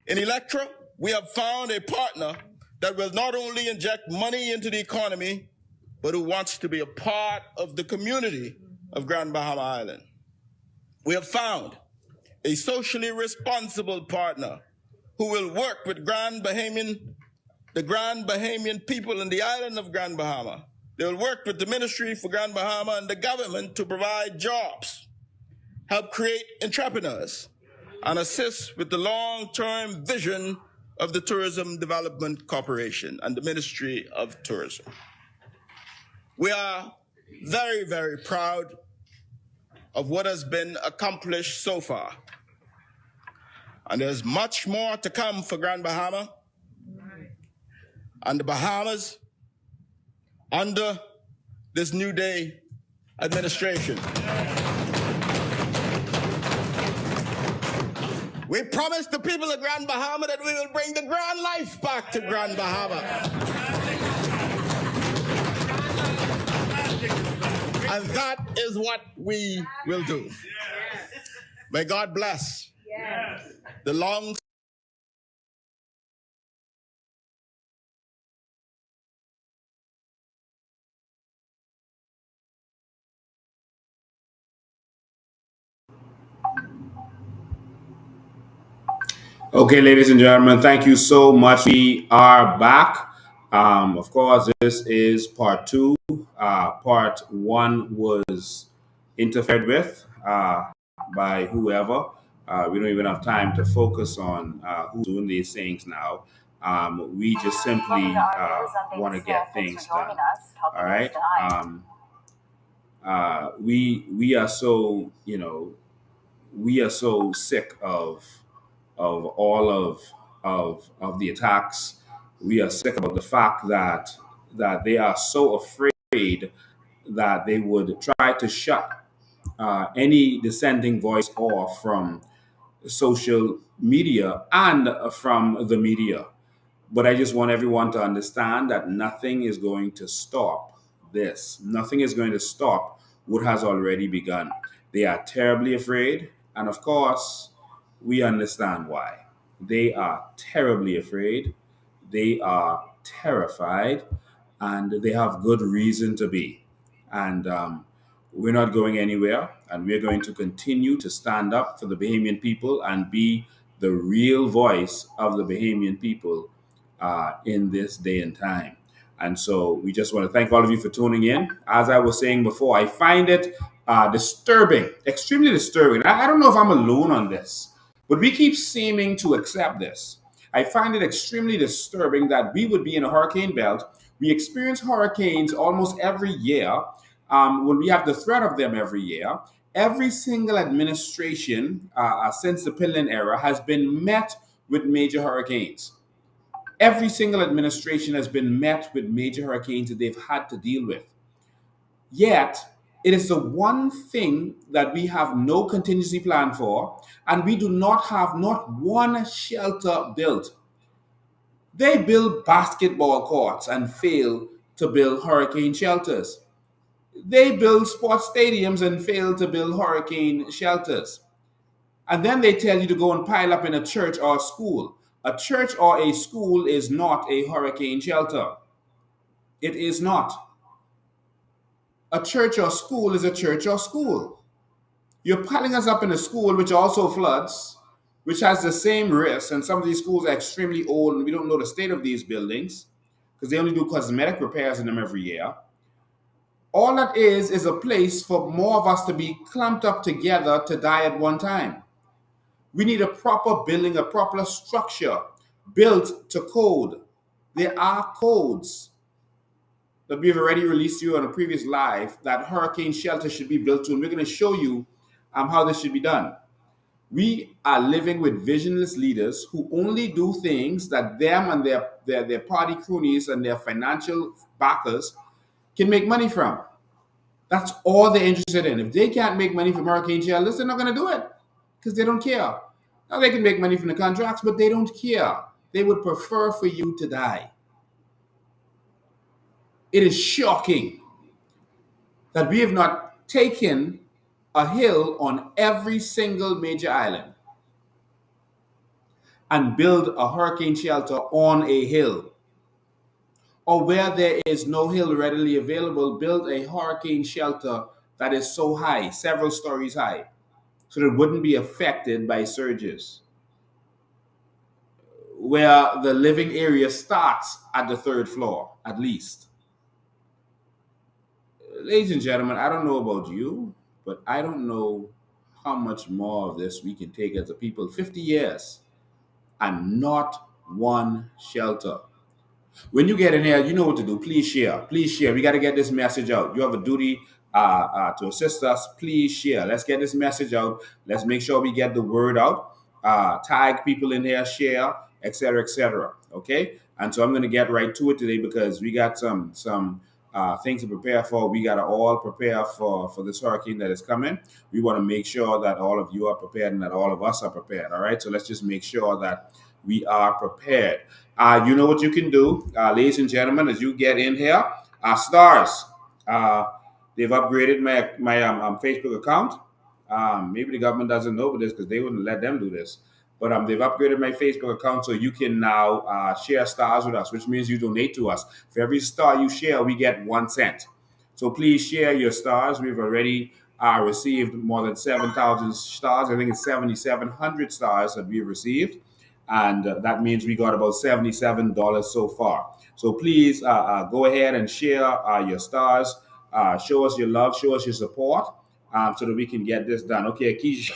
In Electra, we have found a partner that will not only inject money into the economy, but who wants to be a part of the community of Grand Bahama Island. We have found a socially responsible partner who will work with the Grand Bahamian people in the island of Grand Bahama. They will work with the Ministry for Grand Bahama and the government to provide jobs, help create entrepreneurs, and assist with the long-term vision of the Tourism Development Corporation and the Ministry of Tourism. We are very, very proud of what has been accomplished so far. And there's much more to come for Grand Bahama and the Bahamas under this New Day administration. We promised the people of Grand Bahama that we will bring the grand life back to Grand Bahama. And that is what we will do. May God bless the long. Okay, ladies and gentlemen, thank you so much. We are back. Of course, this is part two. Part one was interfered with by whoever. We don't even have time to focus on who's doing these things now. We just simply want to get things done. All right. We are so we are so sick of all of the attacks. We are sick about the fact that they are so afraid that they would try to shut any dissenting voice off from social media and from the media. But I just want everyone to understand that nothing is going to stop this. Nothing is going to stop what has already begun. They are terribly afraid. And of course, we understand why. They are terribly afraid. They are terrified. And they have good reason to be. And we're not going anywhere. And we're going to continue to stand up for the Bahamian people and be the real voice of the Bahamian people in this day and time. And so we just want to thank all of you for tuning in. As I was saying before, I find it disturbing, extremely disturbing. I don't know if I'm alone on this, but we keep seeming to accept this. I find it extremely disturbing that we would be in a hurricane belt. We experience hurricanes almost every year when we have the threat of them every year. Every single administration since the Pillen era has been met with major hurricanes. Every single administration has been met with major hurricanes that they've had to deal with. Yet, it is the one thing that we have no contingency plan for, and we do not have not one shelter built. They build basketball courts and fail to build hurricane shelters. They build sports stadiums and fail to build hurricane shelters. And then they tell you to go and pile up in a church or a school. A church or a school is not a hurricane shelter. It is not. A church or school is a church or school. You're piling us up in a school which also floods, which has the same risk, and some of these schools are extremely old and we don't know the state of these buildings because they only do cosmetic repairs in them every year. All that is a place for more of us to be clumped up together to die at one time. We need a proper building, a proper structure built to code. There are codes that we've already released to you on a previous live that hurricane shelter should be built to, and we're going to show you how this should be done. We are living with visionless leaders who only do things that them and their party cronies and their financial backers can make money from. That's all they're interested in. If they can't make money from hurricane shelters, they're not going to do it because they don't care. Now, they can make money from the contracts, but they don't care. They would prefer for you to die. It is shocking that we have not taken a hill on every single major island. and build a hurricane shelter on a hill. Or where there is no hill readily available, build a hurricane shelter that is so high, several stories high, so that it wouldn't be affected by surges. Where the living area starts at the third floor, at least. Ladies and gentlemen, I don't know about you, but I don't know how much more of this we can take as a people. 50 years and not one shelter. When you get in here, you know what to do. Please share. Please share. We got to get this message out. You have a duty to assist us. Please share. Let's get this message out. Let's make sure we get the word out. Tag people in here, share, etc., etc. Okay. And so I'm going to get right to it today because we got some things to prepare for. We got to all prepare for this hurricane that is coming. We want to make sure that all of you are prepared and that all of us are prepared. All right. So let's just make sure that we are prepared. You know what you can do, ladies and gentlemen, as you get in here. Stars. They've upgraded my Facebook account. Maybe the government doesn't know about this because they wouldn't let them do this. But they've upgraded my Facebook account so you can now share stars with us, which means you donate to us. For every star you share, we get 1 cent. So please share your stars. We've already received more than 7,000 stars. I think it's 7,700 stars that we've received. And that means we got about $77 so far. So please go ahead and share your stars. Show us your love. Show us your support so that we can get this done. Okay, Keisha.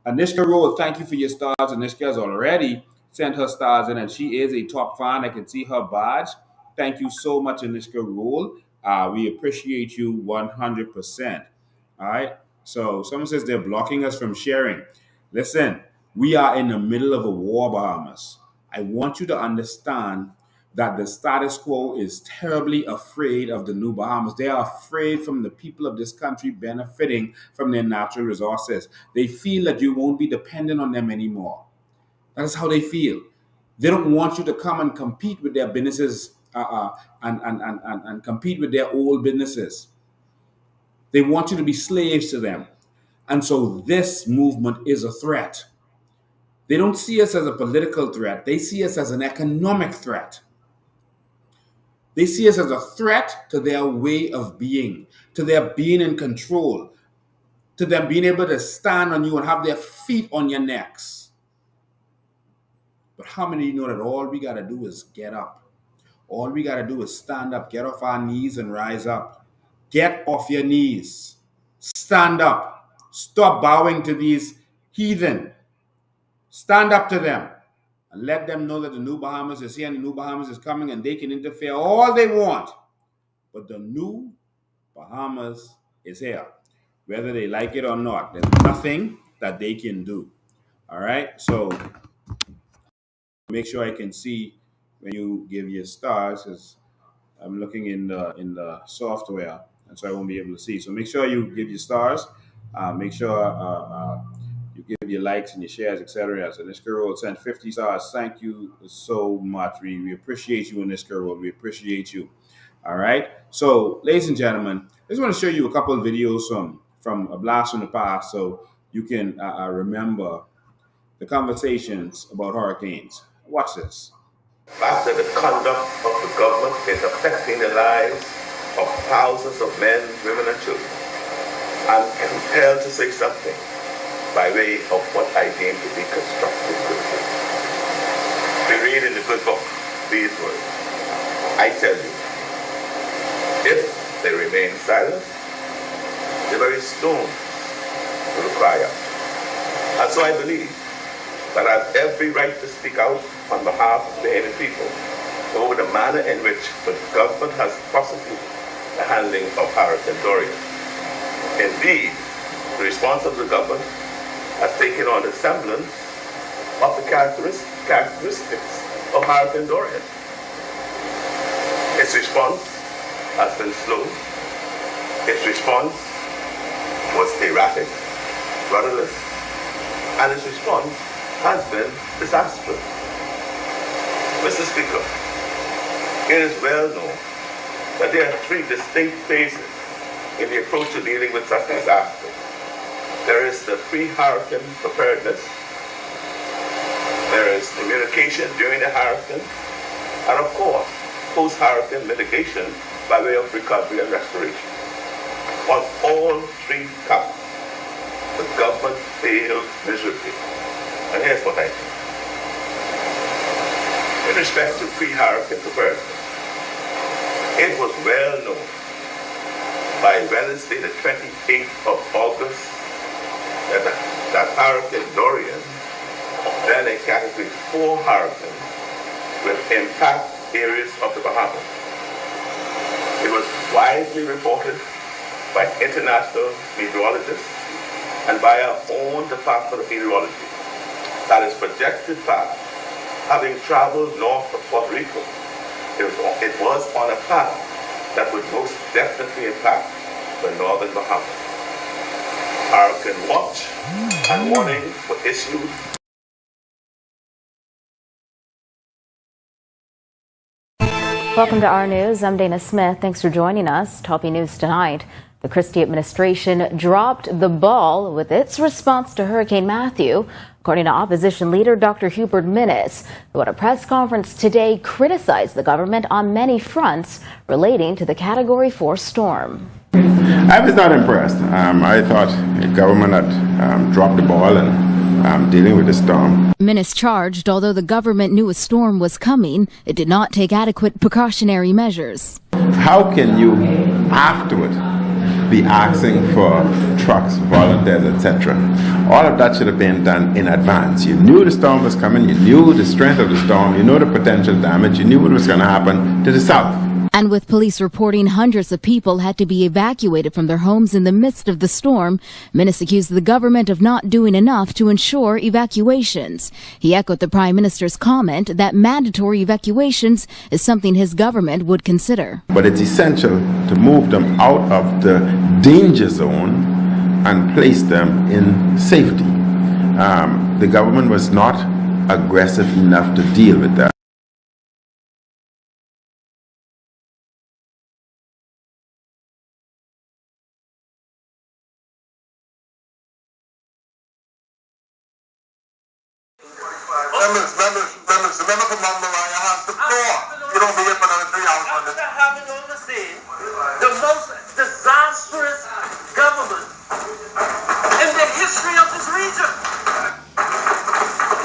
Anishka Rose, thank you for your stars. Anishka has already sent her stars in, and she is a top fan. I can see her badge. Thank you so much, Anishka Rule. We appreciate you 100%. All right. So someone says they're blocking us from sharing. Listen, we are in the middle of a war, Bahamas. I want you to understand that the status quo is terribly afraid of the new Bahamas. They are afraid from the people of this country benefiting from their natural resources. They feel that you won't be dependent on them anymore. That's how they feel. They don't want you to come and compete with their businesses and compete with their old businesses. They want you to be slaves to them. And so this movement is a threat. They don't see us as a political threat. They see us as an economic threat. They see us as a threat to their way of being, to their being in control, to them being able to stand on you and have their feet on your necks. But how many of you know that all we got to do is get up? All we got to do is stand up, get off our knees and rise up. Get off your knees. Stand up. Stop bowing to these heathen. Stand up to them and let them know that the new Bahamas is here and the new Bahamas is coming and they can interfere all they want. But the new Bahamas is here, whether they like it or not. There's nothing that they can do. All right. So make sure I can see when you give your stars, because I'm looking in the software, and so I won't be able to see. So make sure you give your stars. Make sure you give your likes and your shares, etc. So this girl sent 50 stars. Thank you so much. We appreciate you in this girl. We appreciate you. All right. So, ladies and gentlemen, I just want to show you a couple of videos from a blast from the past, so you can remember the conversations about hurricanes. Watch this. After the conduct of the government is affecting the lives of thousands of men, women, and children, I'm compelled to say something by way of what I deem to be constructive criticism. We read in the good book these words. I tell you, if they remain silent, the very stones will cry out. And so I believe that I have every right to speak out on behalf of the Haitian people over the manner in which the government has prosecuted the handling of Hurricane Dorian. Indeed, the response of the government has taken on the semblance of the characteristics of Hurricane Dorian. Its response has been slow. Its response was erratic, rudderless, and its response has been disastrous. Mr. Speaker, it is well known that there are three distinct phases in the approach to dealing with such disasters. There is the pre-hurricane preparedness, There is communication during the hurricane, and of course, post-hurricane mitigation by way of recovery and restoration. On all three counts, the government failed miserably. And here's what I think. With respect to pre-hurricane preparedness, it was well known by Wednesday, the 28th of August, that Hurricane Dorian, then a Category 4 hurricane, will impact areas of the Bahamas. It was widely reported by international meteorologists and by our own Department of Meteorology that its projected path, having traveled north of Puerto Rico, it was on a path that would most definitely impact the northern Bahamas. Hurricane watch and warning were issued. Welcome to our news. I'm Dana Smith. Thanks for joining us. Topping news tonight. The Christie administration dropped the ball with its response to Hurricane Matthew, according to opposition leader Dr. Hubert Minnis, who at a press conference today criticized the government on many fronts relating to the Category 4 storm. I was not impressed. I thought the government had dropped the ball in dealing with the storm. Minnis charged, although the government knew a storm was coming, it did not take adequate precautionary measures. How can you, afterward, be asking for trucks, volunteers, etc.? All of that should have been done in advance. You knew the storm was coming, you knew the strength of the storm, you knew the potential damage, you knew what was going to happen to the south. And with police reporting hundreds of people had to be evacuated from their homes in the midst of the storm, Minnis accused the government of not doing enough to ensure evacuations. He echoed the Prime Minister's comment that mandatory evacuations is something his government would consider. But it's essential to move them out of the danger zone and place them in safety. The government was not aggressive enough to deal with that. Members, the member from Mount Moriah has the floor. You don't be here for another 3 hours on this. After having overseen the most disastrous government in the history of this region,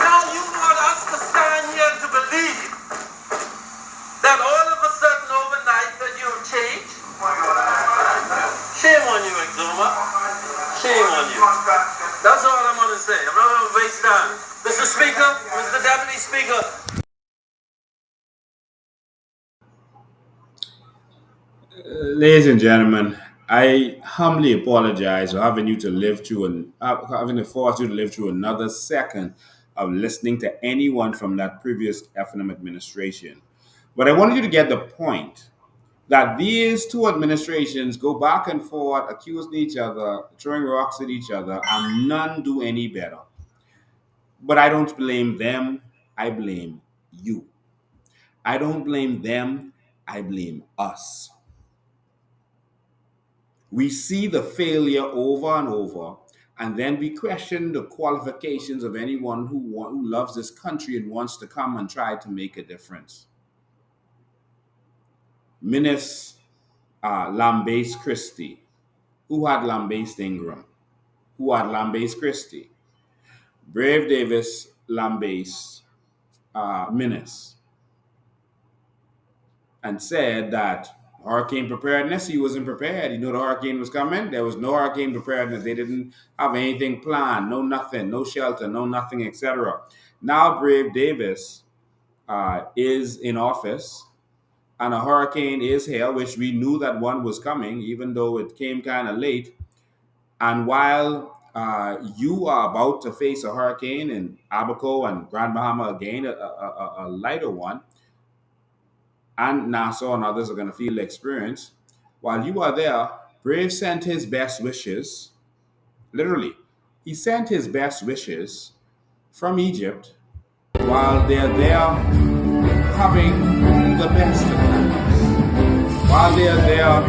now you want us to stand here to believe that all of a sudden overnight that you've changed? Shame on you, Exuma. Shame on you. That's all I'm going to say. I'm not going to waste time. Mr. Speaker, Mr. Deputy Speaker. Ladies and gentlemen, I humbly apologize for having to force you to live through another second of listening to anyone from that previous FNM administration. But I wanted you to get the point that these two administrations go back and forth, accusing each other, throwing rocks at each other, and none do any better. But I don't blame them, I blame you. I don't blame them, I blame us. We see the failure over and over, and then we question the qualifications of anyone who loves this country and wants to come and try to make a difference. Minnis Lambase Christie, who had Lambase Ingram, who had Lambase Christie, Brave Davis Lambase Minnis, and said that hurricane preparedness, he wasn't prepared. He knew the hurricane was coming. There was no hurricane preparedness. They didn't have anything planned, no nothing, no shelter, no nothing, etc. Now Brave Davis is in office, and a hurricane is here, which we knew that one was coming, even though it came kind of late. And while you are about to face a hurricane in Abaco and Grand Bahama again, a lighter one, and Nassau and others are going to feel the experience. While you are there, Brave sent his best wishes, literally, he sent his best wishes from Egypt while they're there having the best of times, while they're there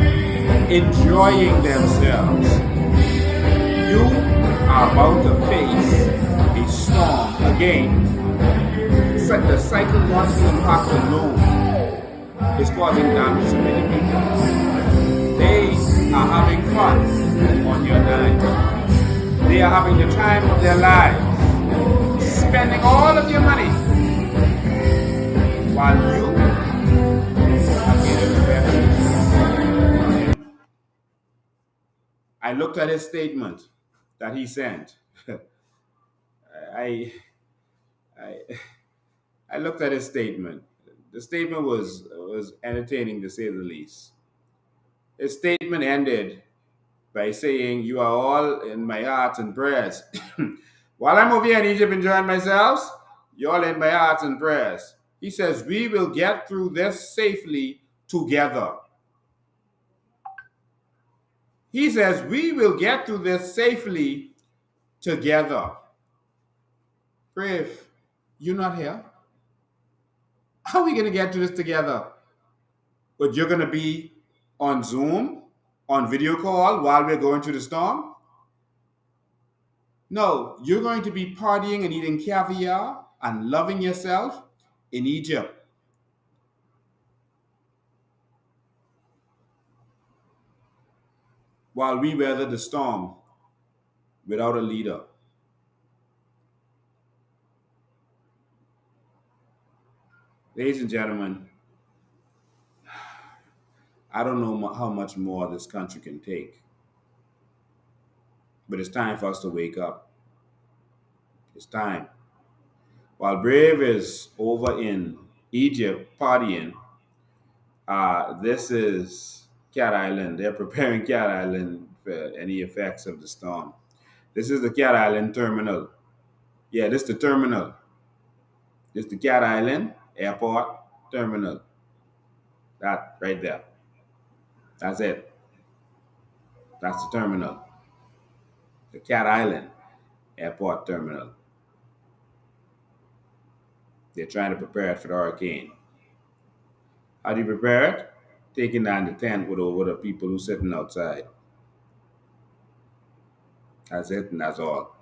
enjoying themselves. You are about to face a storm again. the psychological impact alone is causing damage to many people. They are having fun on your dime. They are having the time of their lives, spending all of your money, while you are getting the benefits. I looked at his statement that he sent. I, I, I looked at his statement. The statement was entertaining to say the least. His statement ended by saying, "You are all in my hearts and prayers." While I'm over here in Egypt enjoying myself, you're all in my hearts and prayers. He says, "We will get through this safely together." He says, "We will get through this safely together." Brave, you're not here. How are we going to get through this together? But you're going to be on Zoom, on video call while we're going through the storm? No, you're going to be partying and eating caviar and loving yourself in Egypt. While we weather the storm without a leader. Ladies and gentlemen, I don't know how much more this country can take, but it's time for us to wake up. It's time. While Brave is over in Egypt partying, this is Cat Island. They're preparing Cat Island for any effects of the storm. This is the Cat Island terminal. Yeah, this is the terminal. This is the Cat Island Airport terminal. That right there. That's it. That's the terminal. The Cat Island Airport terminal. They're trying to prepare it for the hurricane. How do you prepare it? Taking down the tent with over the people who sitting outside. That's it, and that's all.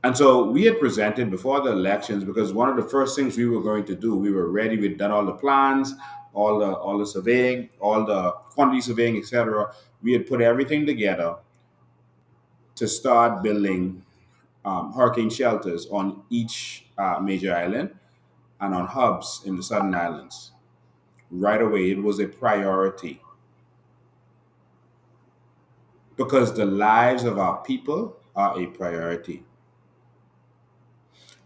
And so we had presented before the elections because one of the first things we were going to do, we were ready, we'd done all the plans, all the surveying, all the quantity surveying, etc. We had put everything together to start building hurricane shelters on each major island and on hubs in the southern islands. Right away, it was a priority because the lives of our people are a priority.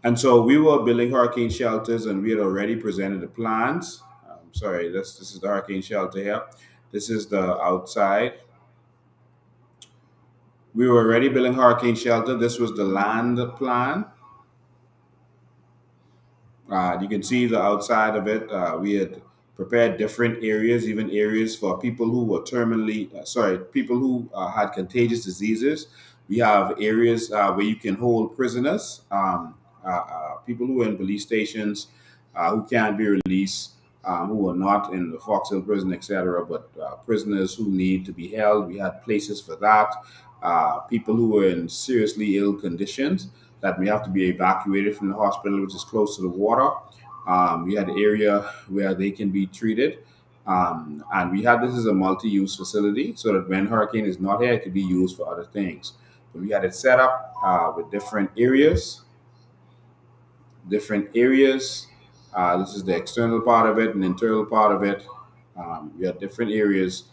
And so we were building hurricane shelters and we had already presented the plans. Sorry, this is the hurricane shelter here. This is the outside. We were already building hurricane shelter. This was the land plan. You can see the outside of it. We had prepared different areas, even areas for people who were people who had contagious diseases. We have areas where you can hold prisoners, people who are in police stations, who can't be released, who are not in the Fox Hill prison, etc., but prisoners who need to be held. We had places for that. People who were in seriously ill conditions that may have to be evacuated from the hospital, which is close to the water. We had an area where they can be treated. And we had this as a multi-use facility so that when hurricane is not here, it could be used for other things. But we had it set up with different areas. This is the external part of it and internal part of it. We had different areas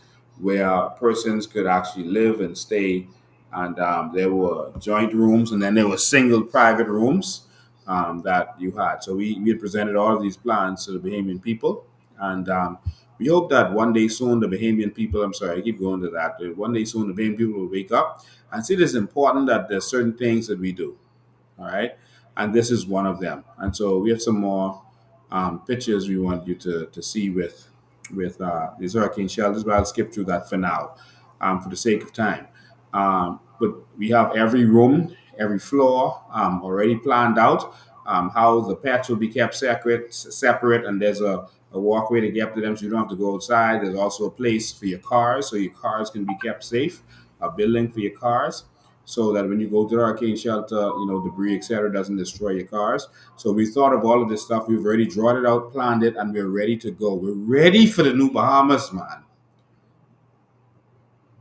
where persons could actually live and stay. And there were joint rooms and then there were single private rooms that you had. So we had presented all of these plans to the Bahamian people. And we hope that one day soon the Bahamian people, I'm sorry, I keep going to that. One day soon the Bahamian people will wake up and see it is important that there's certain things that we do. All right. And this is one of them. And so we have some more pictures we want you to see with these hurricane shelters, but I'll skip through that for now for the sake of time. But we have every room, every floor already planned out, how the pets will be kept separate, and there's a walkway to get to them so you don't have to go outside. There's also a place for your cars so your cars can be kept safe, a building for your cars. so that when you go to the hurricane shelter, debris, etc., doesn't destroy your cars. So we thought of all of this stuff. We've already drawn it out, planned it, and we're ready to go. We're ready for the new Bahamas, man.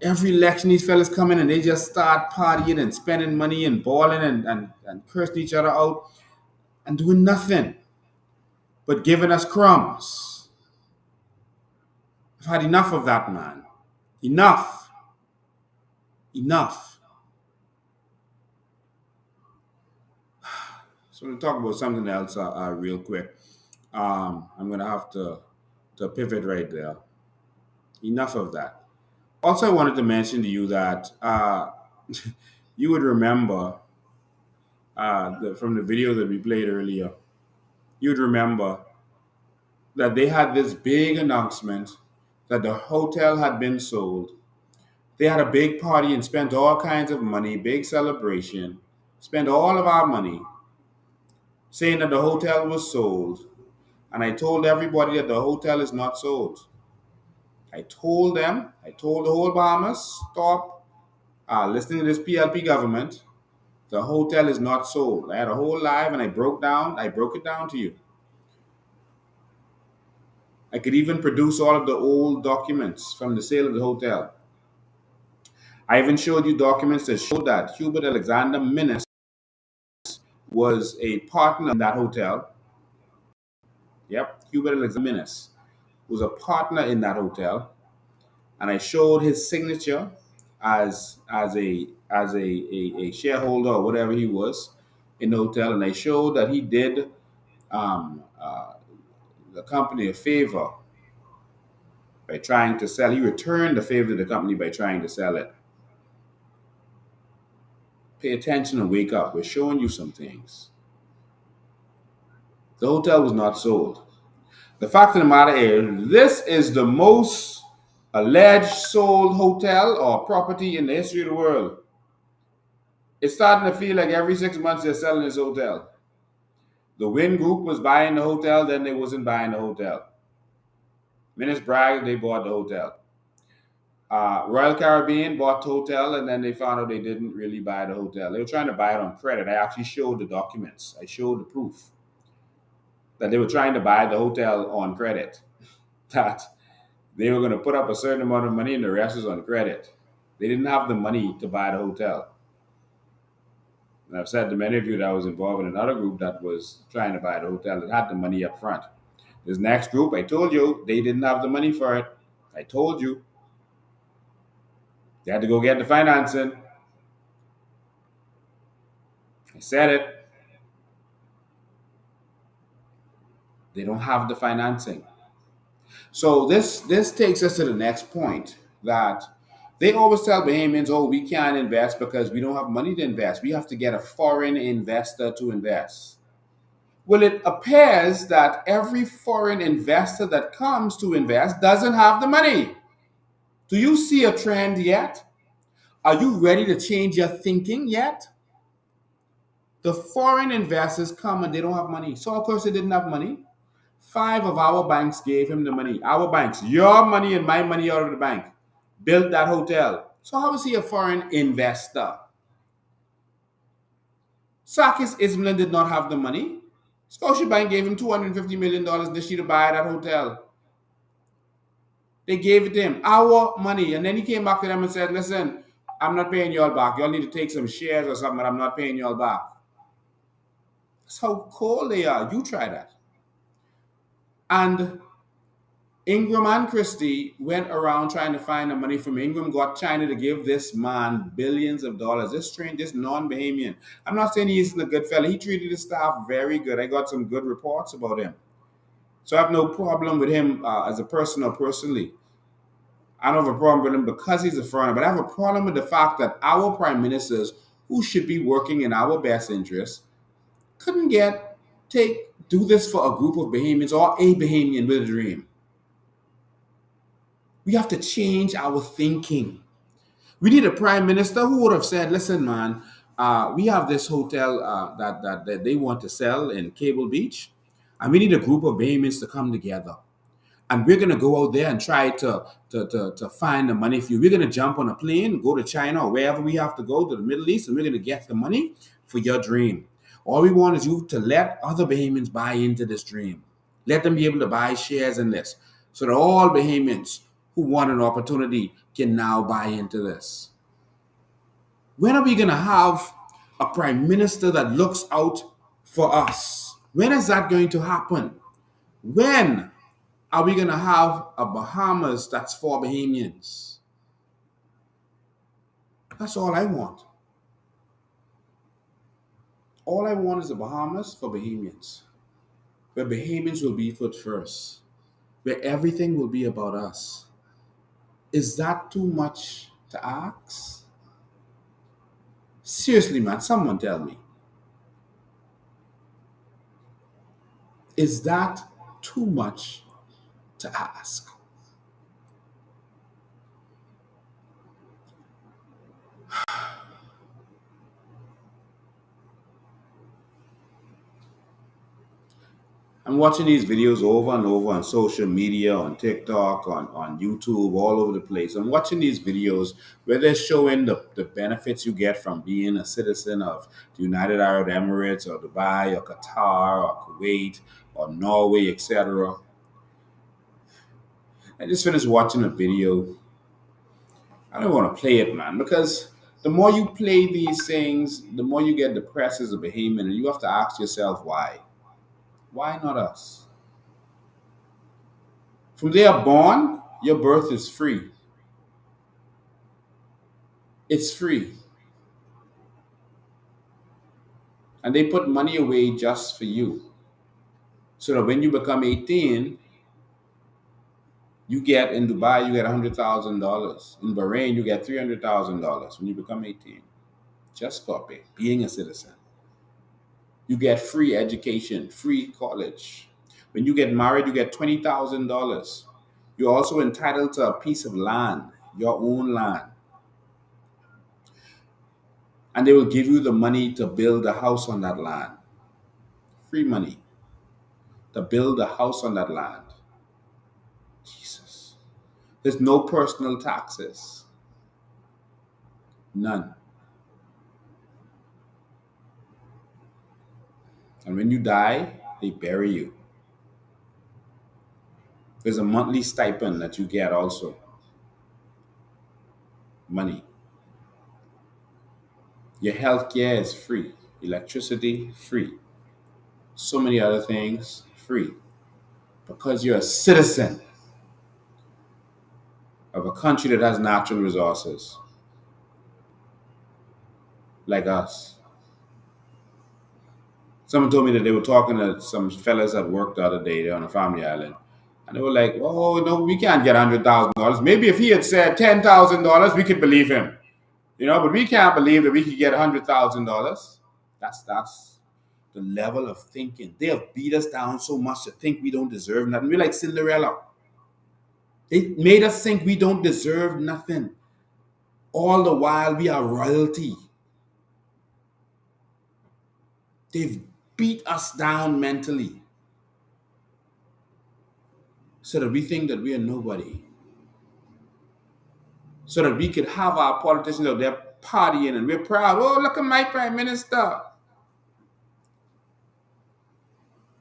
Every election, these fellas come in and they just start partying and spending money and balling and cursing each other out and doing nothing but giving us crumbs. I've had enough of that, man. Enough. Enough. So to talk about something else real quick. I'm going to have to pivot right there. Enough of that. Also, I wanted to mention to you that you would remember from the video that we played earlier, you'd remember that they had this big announcement that the hotel had been sold. They had a big party and spent all kinds of money, big celebration, spent all of our money saying that the hotel was sold. And I told everybody that the hotel is not sold. I told the whole Bahamas, stop listening to this PLP government. The hotel is not sold. I had a whole live and I broke it down to you. I could even produce all of the old documents from the sale of the hotel. I even showed you documents that showed that Hubert Alexander Minnis was a partner in that hotel. Yep, Hubert Alexander Minnis was a partner in that hotel, and I showed his signature as a shareholder or whatever he was in the hotel, and I showed that he did the company a favor by trying to sell. He returned the favor to the company by trying to sell it. Pay attention and wake up. We're showing you some things. The hotel was not sold. The fact of the matter is, this is the most alleged sold hotel or property in the history of the world. It's starting to feel like every 6 months they're selling this hotel. The Wynn Group was buying the hotel, then they wasn't buying the hotel. Minnis bragged they bought the hotel. Royal Caribbean bought the hotel, and then they found out they didn't really buy the hotel. They were trying to buy it on credit. I actually showed the documents. I showed the proof that they were trying to buy the hotel on credit. That they were going to put up a certain amount of money and the rest was on credit. They didn't have the money to buy the hotel. And I've said to many of you that I was involved in another group that was trying to buy the hotel that had the money up front. This next group, I told you, they didn't have the money for it. I told you. They had to go get the financing. I said it. They don't have the financing. So this takes us to the next point, that they always tell Bahamians, oh, we can't invest because we don't have money to invest. We have to get a foreign investor to invest. Well, it appears that every foreign investor that comes to invest doesn't have the money. Do you see a trend yet? Are you ready to change your thinking yet? The foreign investors come and they don't have money. So, of course, they didn't have money. 5 of our banks gave him the money. Our banks, your money and my money out of the bank, built that hotel. So how is he a foreign investor? Sakis Ismail did not have the money. Scotiabank gave him $250 million this year to buy that hotel. They gave it to him, our money. And then he came back to them and said, listen, I'm not paying you all back. You all need to take some shares or something, but I'm not paying you all back. That's how cold they are. You try that. And Ingram and Christie went around trying to find the money from Ingram, got China to give this man billions of dollars. This non-Bahamian. I'm not saying he isn't a good fella. He treated his staff very good. I got some good reports about him. So I have no problem with him as a person or personally. I don't have a problem with him because he's a foreigner, but I have a problem with the fact that our prime ministers, who should be working in our best interest, couldn't do this for a group of Bahamians or a Bahamian with a dream. We have to change our thinking. We need a prime minister who would have said, listen, man, we have this hotel that they want to sell in Cable Beach, and we need a group of Bahamians to come together. And we're going to go out there and try to find the money for you. We're going to jump on a plane, go to China or wherever we have to go, to the Middle East, and we're going to get the money for your dream. All we want is you to let other Bahamians buy into this dream. Let them be able to buy shares in this so that all Bahamians who want an opportunity can now buy into this. When are we going to have a prime minister that looks out for us? When is that going to happen? When are we going to have a Bahamas that's for Bahamians? That's all I want. All I want is a Bahamas for Bahamians, where Bahamians will be put first, where everything will be about us. Is that too much to ask? Seriously, man, someone tell me. Is that too much to ask? I'm watching these videos over and over on social media, on TikTok, on YouTube, all over the place. I'm watching these videos where they're showing the benefits you get from being a citizen of the United Arab Emirates or Dubai or Qatar or Kuwait or Norway, etc. I just finished watching a video. I don't want to play it, man, because the more you play these things, the more you get depressed as a Bahamian, and you have to ask yourself why. Why not us? From they are born, your birth is free. It's free. And they put money away just for you. So that when you become 18, you get in Dubai, you get $100,000. In Bahrain, you get $300,000 when you become 18. Just for being a citizen. You get free education, free college. When you get married, you get $20,000. You're also entitled to a piece of land, your own land. And they will give you the money to build a house on that land. Free money to build a house on that land. Jesus. There's no personal taxes. None. And when you die, they bury you. There's a monthly stipend that you get also. Money. Your health care is free. Electricity, free. So many other things, free. Because you're a citizen of a country that has natural resources. Like us. Someone told me that they were talking to some fellas at work the other day. They're on a family island. And they were like, oh, no, we can't get $100,000. Maybe if he had said $10,000, we could believe him. But we can't believe that we could get $100,000. That's the level of thinking. They have beat us down so much to think we don't deserve nothing. We're like Cinderella. They made us think we don't deserve nothing. All the while we are royalty. They've beat us down mentally so that we think that we are nobody. So that we could have our politicians out there partying and we're proud. Oh, look at my prime minister.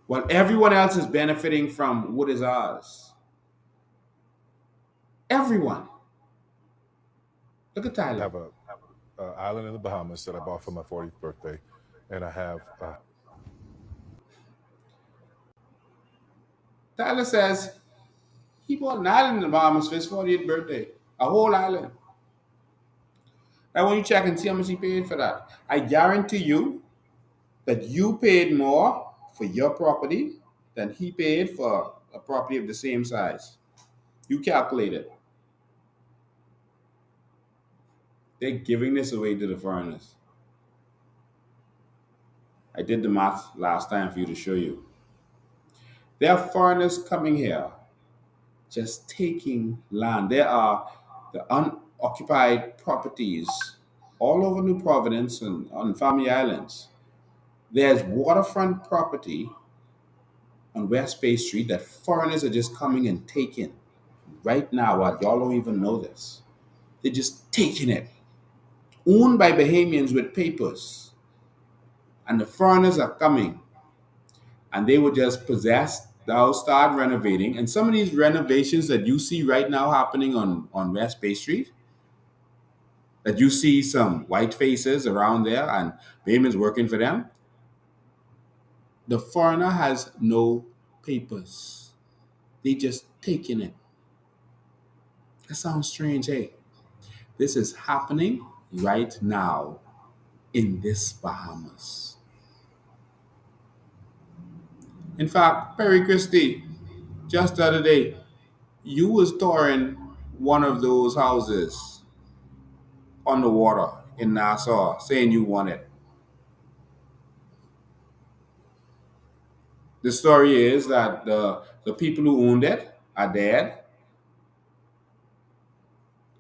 While everyone else is benefiting from what is ours. Everyone. Look at I Tyler. have a island in the Bahamas that I bought for my 40th birthday, and I have Tyler says he bought an island in the Bahamas for his 40th birthday. A whole island. Now when you check and see how much he paid for that, I guarantee you that you paid more for your property than he paid for a property of the same size. You calculate it. They're giving this away to the foreigners. I did the math last time for you to show you. There are foreigners coming here just taking land. There are the unoccupied properties all over New Providence and on Family Islands. There's waterfront property on West Bay Street that foreigners are just coming and taking right now. While y'all don't even know this, they're just taking it, owned by Bahamians with papers, and the foreigners are coming, and they will just possess the house, start renovating. And some of these renovations that you see right now happening on West Bay Street, that you see some white faces around there and Bahamians working for them, the foreigner has no papers. They just taking it. That sounds strange, hey? This is happening right now in this Bahamas. In fact, Perry Christie, just the other day, you was touring one of those houses on the water in Nassau, saying you want it. The story is that the people who owned it are dead.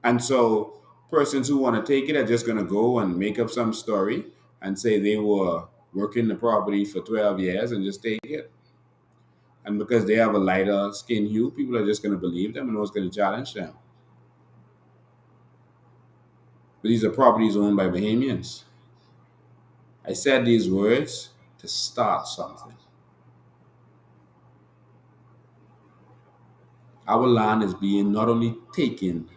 And so persons who want to take it are just going to go and make up some story and say they were working the property for 12 years and just take it. And because they have a lighter skin hue, people are just going to believe them and no one's going to challenge them. But these are properties owned by Bahamians. I said these words to start something. Our land is being not only taken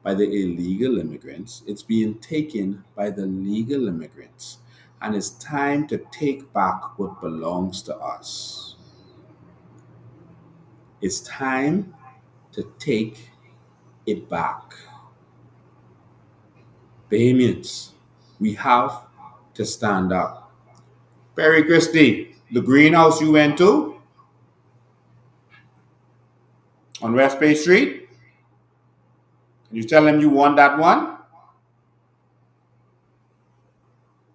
by the illegal immigrants, it's being taken by the legal immigrants. And it's time to take back what belongs to us. It's time to take it back. Bahamians, we have to stand up. Perry Christie, the greenhouse you went to on West Bay Street, and you tell them you want that one,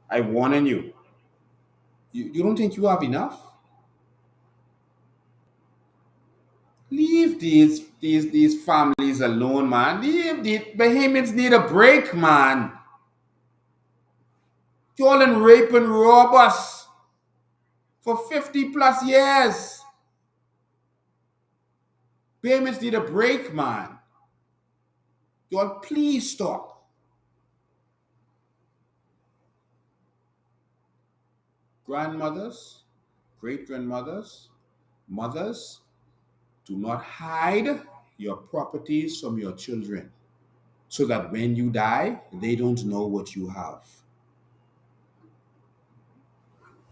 I'm warning you. You don't think you have enough? Leave these families alone, man. Leave the Bahamians need a break, man. Y'all and rape and rob us for 50 plus years. Bahamians need a break, man. Y'all, please stop. Grandmothers, great-grandmothers, mothers, do not hide your properties from your children so that when you die, they don't know what you have.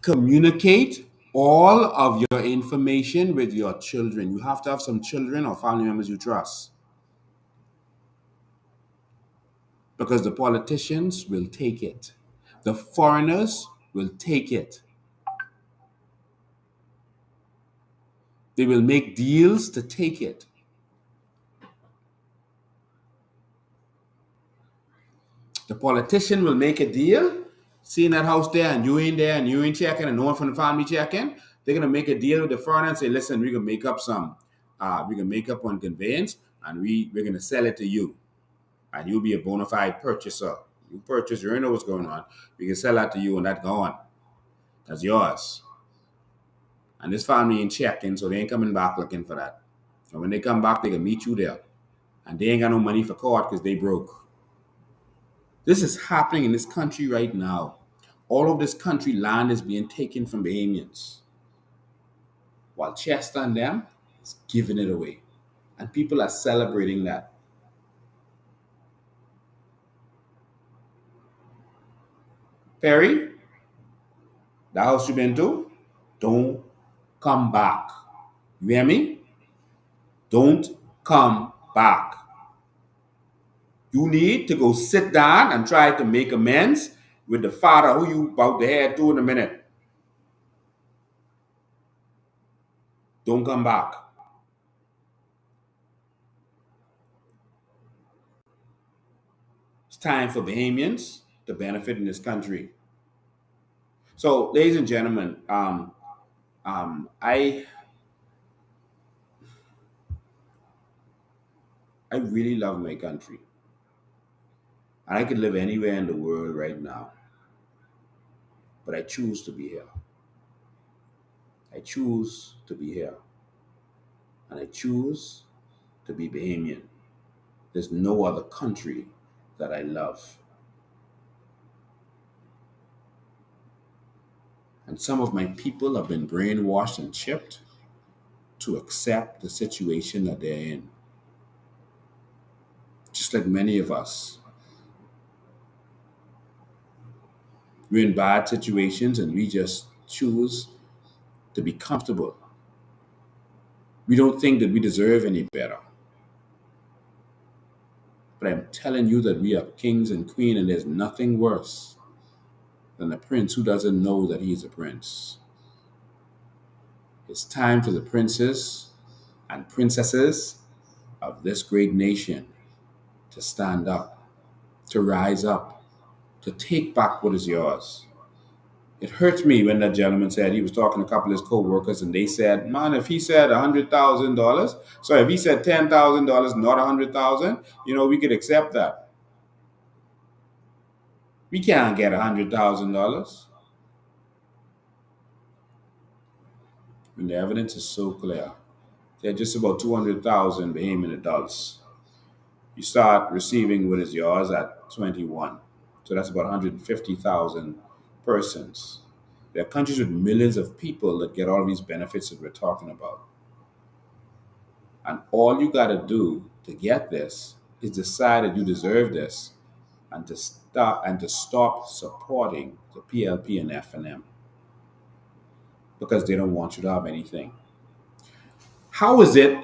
Communicate all of your information with your children. You have to have some children or family members you trust. Because the politicians will take it. The foreigners will take it. They will make deals to take it. The politician will make a deal, seeing that house there and you ain't there and you ain't checking and no one from the family checking. They're going to make a deal with the foreigner and say, listen, we're going to make up on conveyance and we're going to sell it to you. And you'll be a bona fide purchaser. You purchase, you know what's going on. We can sell that to you and that's gone. That's yours. And this family ain't checking, so they ain't coming back looking for that. So when they come back, they can meet you there. And they ain't got no money for court because they broke. This is happening in this country right now. All of this country land is being taken from Bahamians. While Chester and them is giving it away. And people are celebrating that. Perry, the house you been to, don't come back. You hear me? Don't come back. You need to go sit down and try to make amends with the father who you about to head to in a minute. Don't come back. It's time for Bahamians to benefit in this country. So, ladies and gentlemen, I really love my country. And I could live anywhere in the world right now. But I choose to be here. I choose to be here, and I choose to be Bahamian. There's no other country that I love. And some of my people have been brainwashed and chipped to accept the situation that they're in. Just like many of us. We're in bad situations and we just choose to be comfortable. We don't think that we deserve any better. But I'm telling you that we are kings and queens, and there's nothing worse than a prince who doesn't know that he's a prince. It's time for the princes and princesses of this great nation to stand up, to rise up, to take back what is yours. It hurt me when that gentleman said he was talking to a couple of his co-workers and they said, man, if he said $100,000, so if he said $10,000, not $100,000, we could accept that. We can't get $100,000 when the evidence is so clear. There are just about 200,000 Bahamian adults. You start receiving what is yours at 21. So that's about 150,000 persons. There are countries with millions of people that get all these benefits that we're talking about. And all you got to do to get this is decide that you deserve this and to stop supporting the PLP and FNM because they don't want you to have anything. How is it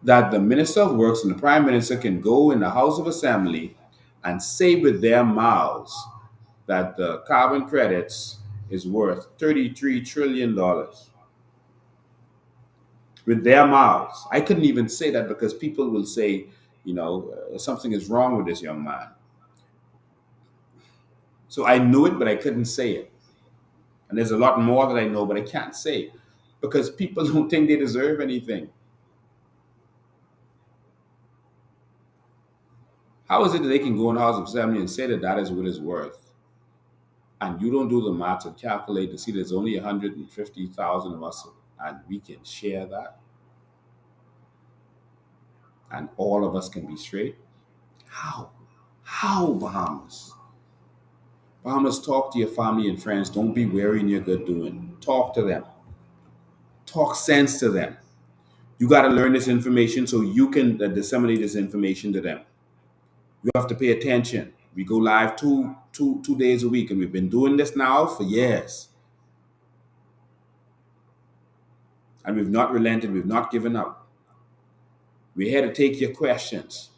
that the Minister of Works and the Prime Minister can go in the House of Assembly and say with their mouths that the carbon credits is worth $33 trillion? With their mouths. I couldn't even say that because people will say, something is wrong with this young man. So I knew it, but I couldn't say it. And there's a lot more that I know, but I can't say because people don't think they deserve anything. How is it that they can go in the House of Assembly and say that that is what it's worth? And you don't do the math and calculate to see there's only 150,000 of us and we can share that? And all of us can be straight? How? How, Bahamas? Bahamas, talk to your family and friends. Don't be weary in your good doing. Talk to them. Talk sense to them. You got to learn this information so you can disseminate this information to them. You have to pay attention. We go live two days a week, and we've been doing this now for years. And we've not relented. We've not given up. We're here to take your questions.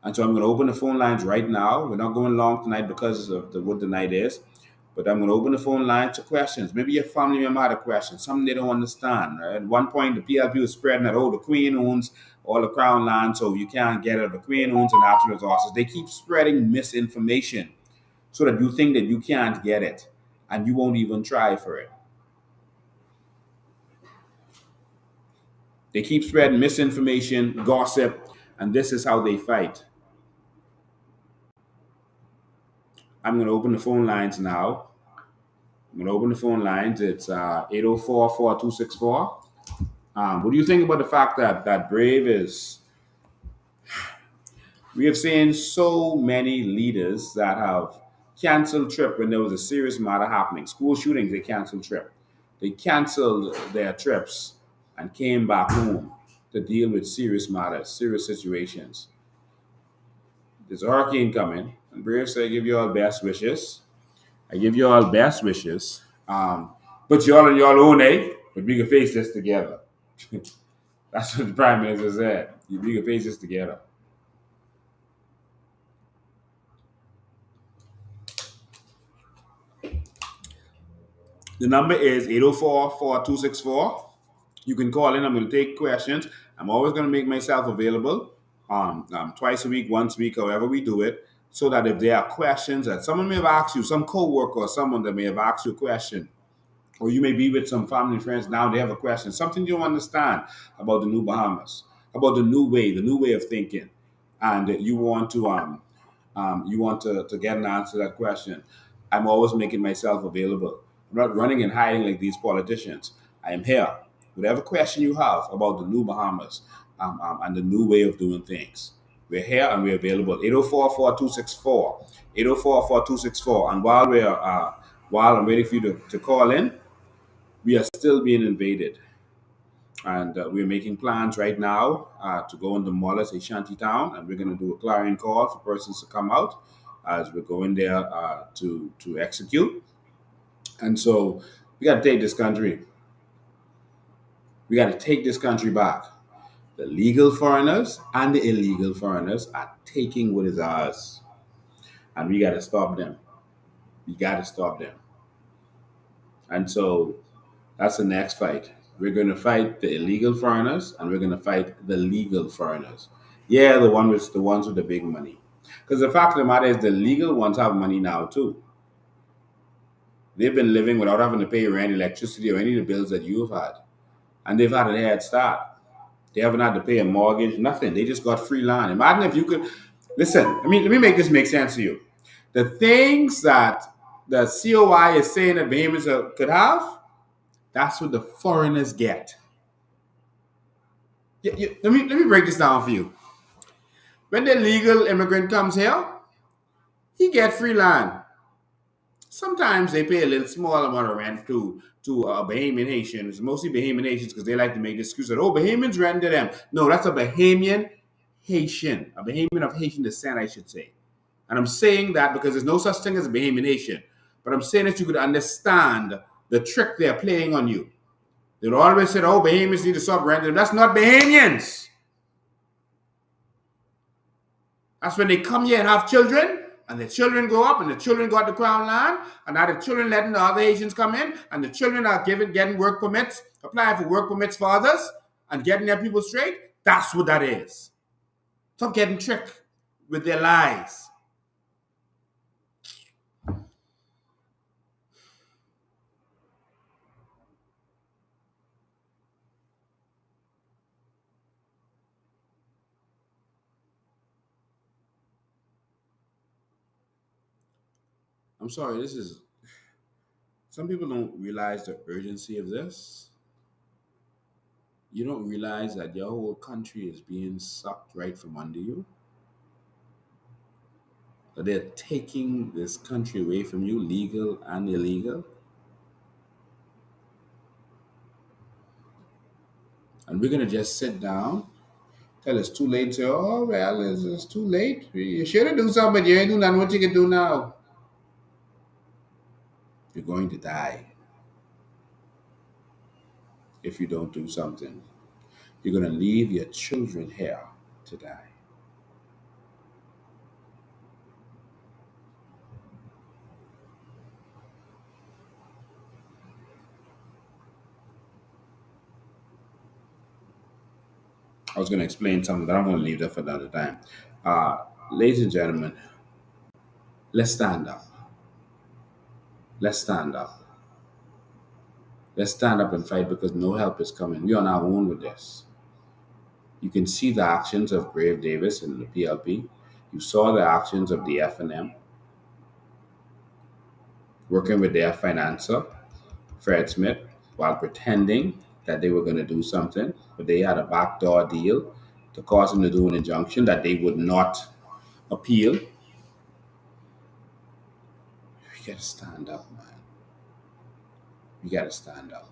And so I'm going to open the phone lines right now. We're not going long tonight because of what the night is. But I'm going to open the phone line to questions. Maybe your family member had a question, something they don't understand. Right? At one point, the PLP was spreading that, the Queen owns all the Crown land, so you can't get it. The Queen owns the natural resources. They keep spreading misinformation so that you think that you can't get it, and you won't even try for it. They keep spreading misinformation, gossip, and this is how they fight. I'm going to open the phone lines now. I'm going to open the phone lines. It's 804-4264. What do you think about the fact that Brave is... We have seen so many leaders that have canceled trip when there was a serious matter happening. School shootings, they canceled trip. They canceled their trips and came back home to deal with serious matters, serious situations. There's a hurricane coming, and Brave said, I give you all best wishes. But y'all on your own, but we can face this together. That's what the Prime Minister said. We can face this together. The number is 804-4264. You can call in. I'm going to take questions. I'm always going to make myself available twice a week, once a week, however we do it, so that if there are questions that someone may have asked you, some co-worker or someone that may have asked you a question, or you may be with some family and friends now, they have a question, something you don't understand about the new Bahamas, about the new way of thinking, and you want to get an answer to that question. I'm always making myself available. I'm not running and hiding like these politicians. I am here. Whatever question you have about the new Bahamas and the new way of doing things, we're here and we're available. 804-4264. 804-4264. And while I'm waiting for you to call in, we are still being invaded. And we're making plans right now to go and demolish a shanty town, and we're going to do a clarion call for persons to come out as we're going there to execute. And so we got to take this country. We got to take this country back. The legal foreigners and the illegal foreigners are taking what is ours, and we got to stop them. We got to stop them. And so that's the next fight. We're going to fight the illegal foreigners and we're going to fight the legal foreigners. Yeah, the ones with the big money. Because the fact of the matter is the legal ones have money now too. They've been living without having to pay rent, electricity, or any of the bills that you've had. And they've had a head start. They haven't had to pay a mortgage, nothing. They just got free land. Imagine if you could listen, let me make this make sense to you. The things that the COI is saying that Bahamians could have, that's what the foreigners get. Let me break this down for you. When the legal immigrant comes here, he get free land. Sometimes they pay a little small amount of rent to Bahamian Haitians, mostly Bahamian Haitians, because they like to make the excuse that, oh, Bahamians rent to them. No, that's a Bahamian Haitian, a Bahamian of Haitian descent, I should say. And I'm saying that because there's no such thing as a Bahamian Haitian. But I'm saying that you could understand the trick they're playing on you. They'll always say, oh, Bahamians need to stop renting. That's not Bahamians. That's when they come here and have children, and the children grow up, and the children got the crown land, and now the children letting the other Asians come in, and the children are getting work permits, applying for work permits for others, and getting their people straight. That's what that is. Stop getting tricked with their lies. I'm sorry, some people don't realize the urgency of this. You don't realize that your whole country is being sucked right from under you. That they're taking this country away from you, legal and illegal. And we're going to just sit down, tell it's too late, say, oh, well, it's too late. You should have done something, but you ain't doing nothing. What you can do now? You're going to die if you don't do something. You're going to leave your children here to die. I was going to explain something, but I'm going to leave that for another time. Ladies and gentlemen, let's stand up. Let's stand up. Let's stand up and fight because no help is coming. We're on our own with this. You can see the actions of Brave Davis and the PLP. You saw the actions of the FNM working with their financer, Fred Smith, while pretending that they were going to do something, but they had a backdoor deal to cause them to do an injunction that they would not appeal. We got to stand up, man. We got to stand up.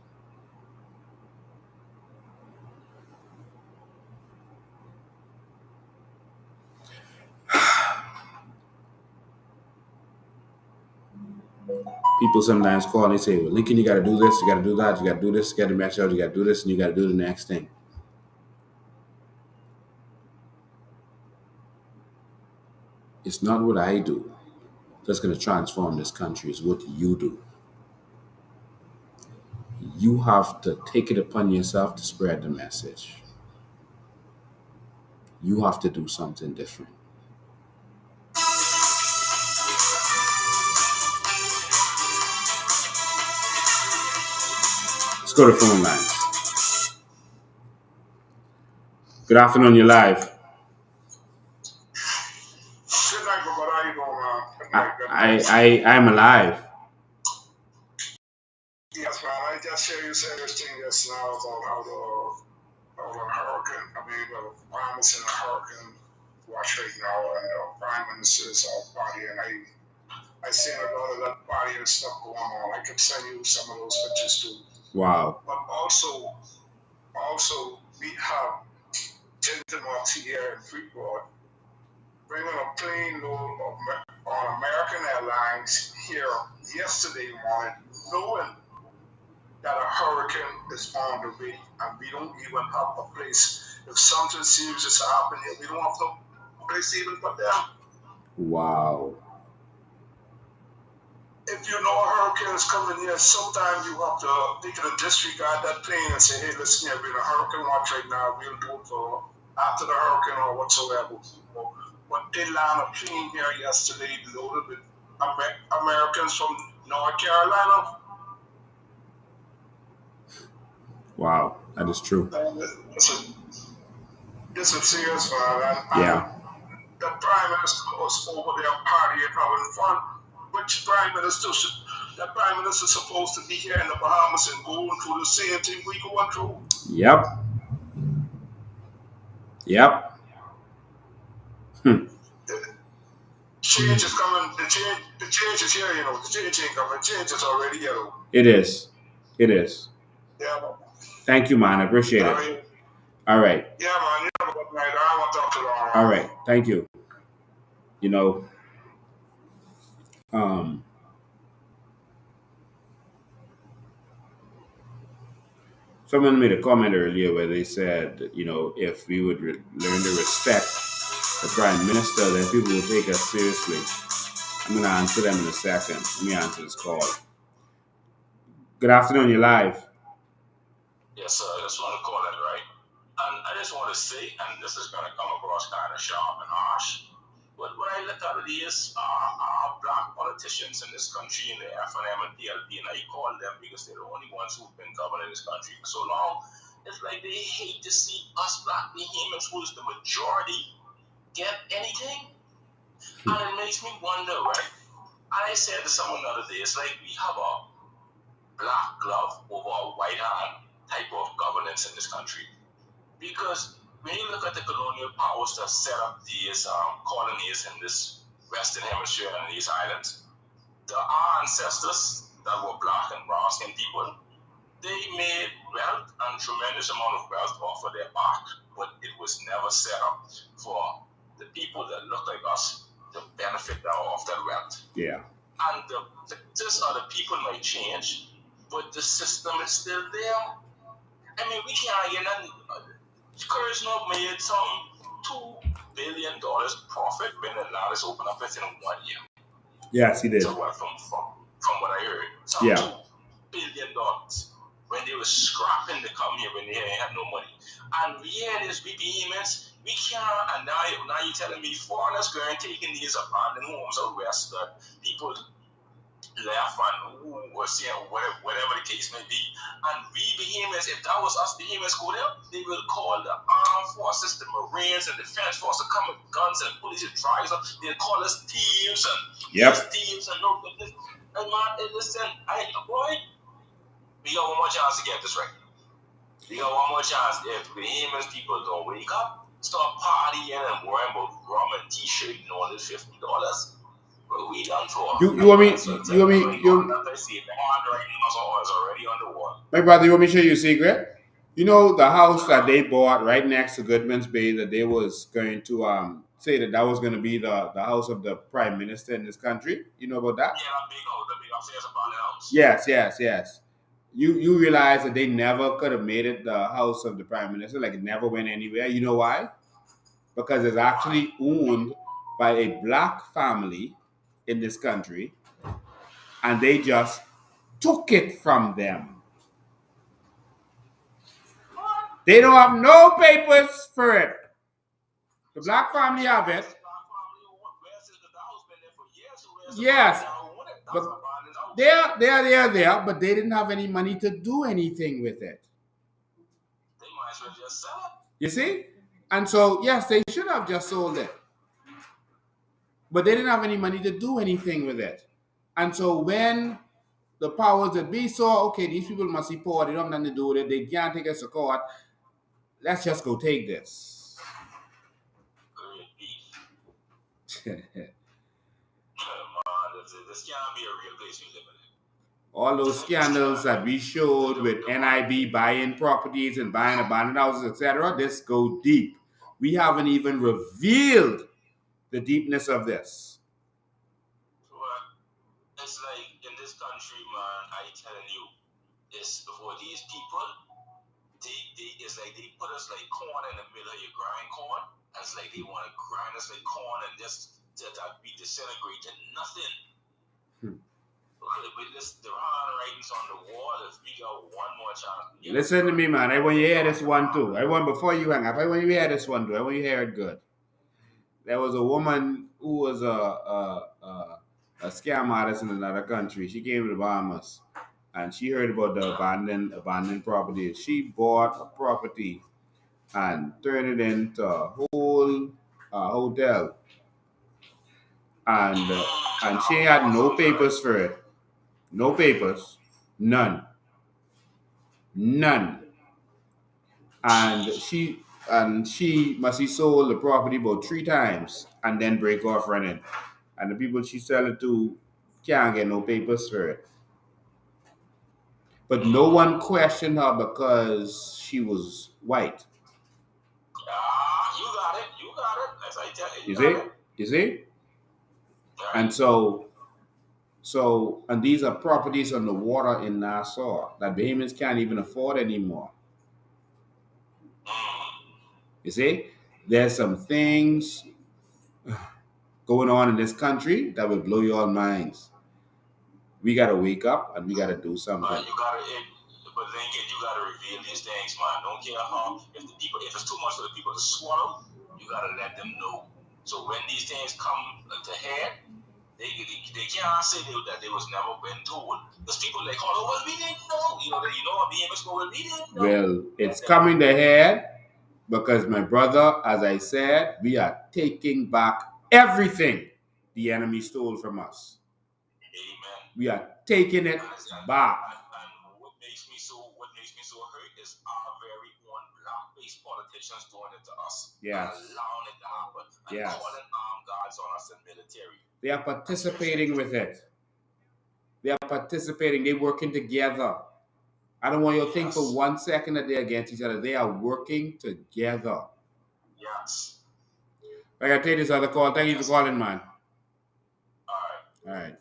People sometimes call and they say, well, Lincoln, you got to do this, you got to do that, you got to do this, you got to match out, you got to do this, and you got to do the next thing. It's not what I do that's going to transform this country. It's what you do. You have to take it upon yourself to spread the message. You have to do something different. Let's go to phone lines. Good afternoon, you're live. I'm alive. share you serious thing just now about how the hurricane, promising a hurricane watch right now, and the Prime Minister's party, and I seen a lot of that party and stuff going on. I can send you some of those pictures too. Wow. But also we have gentlemen here in Freeport bringing a plane load on American Airlines here yesterday morning, knowing that a hurricane is on the way, and we don't even have a place. If something serious is happening here, we don't have no place even for them. Wow. If you know a hurricane is coming here, sometimes you have to take it to disregard that plane and say, hey, listen here, we're in a hurricane watch right now. We'll do it for after the hurricane or whatsoever. But they landed a plane here yesterday loaded with Americans from North Carolina. Wow, that is true. This is serious, man. Yeah. The Prime Minister was over there partying, having fun. Which Prime Minister should? That Prime Minister is supposed to be here in the Bahamas and going through the same thing we going through. Yep. Change is coming. The change is here. You know, the change ain't coming. Change is already here. It is. Yeah. Thank you, man. I appreciate it. All right. Yeah, man. You have a good night. I don't want to talk too long. All right. Thank you. You know, someone made a comment earlier where they said, you know, if we would learn to respect the Prime Minister, then people will take us seriously. I'm going to answer them in a second. Let me answer this call. Good afternoon, you're live. Yes, sir. I just want to call that right. And I just want to say, and this is going to come across kind of sharp and harsh, but when I look at these black politicians in this country, in the FNM and DLP, and I call them because they're the only ones who've been governing this country for so long, it's like they hate to see us black behemoths, who's the majority, get anything. And it makes me wonder, right? I said to someone the other day, it's like we have a black glove over a white hand type of governance in this country. Because when you look at the colonial powers that set up these colonies in this Western Hemisphere and these islands, our ancestors that were black and brown-skinned people, they made wealth and tremendous amount of wealth off of their back, but it was never set up for the people that look like us to benefit off that wealth. Yeah. And the pictures of the people might change, but the system is still there. I mean, we can't get nothing. Kurzner made some $2 billion profit when the land is opened up within 1 year. Yes, he did. So what, from what I heard, some $2 billion when they were scrapping to come here when they had no money. And we had this behemoths. We can't. And now you're telling me foreigners going and taking these abandoned homes out west that people laugh and or saying whatever the case may be. And we behemoths, if that was us behemoths go there, they will call the armed forces, the Marines and the defense force to come with guns and police and drives up. They'll call us thieves and thieves and no goodness. And man, listen, we got one more chance to get this right. We got one more chance. If behemoths people don't wake up, start partying and worrying about rum and t-shirt and all this $50. We done for. You want me? My brother, you want me to show you a secret? You know the house that they bought right next to Goodman's Bay that they was going to say that was going to be the house of the Prime Minister in this country. You know about that? Yeah, that big house, the big upstairs about the house. Yes. You realize that they never could have made it the house of the Prime Minister, like it never went anywhere. You know why? Because it's actually owned by a black family in this country, and they just took it from them. They don't have no papers for it. The black family have it. Yes, but they are there, but they didn't have any money to do anything with it. They might as well just sell it. You see? And so, yes, they should have just sold it. But they didn't have any money to do anything with it. And so when the powers that be saw, okay, these people must be poor, they don't have nothing to do with it, they can't take us to court. Let's just go take this. This can't be a real place we live in. All those scandals that we showed with NIB buying properties and buying abandoned houses, etc., this go deep. We haven't even revealed the deepness of this. Well, it's like in this country, man, I telling you, it's for these people, it's like they put us like corn in the middle of your grind corn. It's like they want to grind us like corn and just that we disintegrate to nothing. With this, the writings on the wall, if we got one more chance. Listen to me, man. I want you to hear this one too. I want, before you hang up, I want you to hear this one too. I want you to hear it good. There was a woman who was a scam artist in another country. She came to the Bahamas and she heard about the abandoned property. She bought a property and turned it into a whole hotel. And she had no papers for it. No papers. None. And she must have sold the property about 3 times and then break off running. And the people she sell it to can't get no papers for it. But no one questioned her because she was white. You got it. As I tell you, You see? And and these are properties on the water in Nassau that Bahamians can't even afford anymore. You see? There's some things going on in this country that will blow your minds. We gotta wake up and we gotta do something. But then again, you gotta reveal these things, man. Don't care how if it's too much for the people to swallow, you gotta let them know. So when these things come to head, they can't say that they was never been told. Because people like, oh, well, we didn't know. We didn't know. Well, it's coming to head because, my brother, as I said, we are taking back everything the enemy stole from us. Amen. We are taking it back. And what makes me so hurt is our very own black-based politicians doing it to us. Yes. Allowing it to happen. And calling armed guards on us in military. They are participating with it. They are participating. They're working together. I don't want you to think for 1 second that they're against each other. They are working together. Yes. I gotta take this other call. Thank you for calling, man. All right.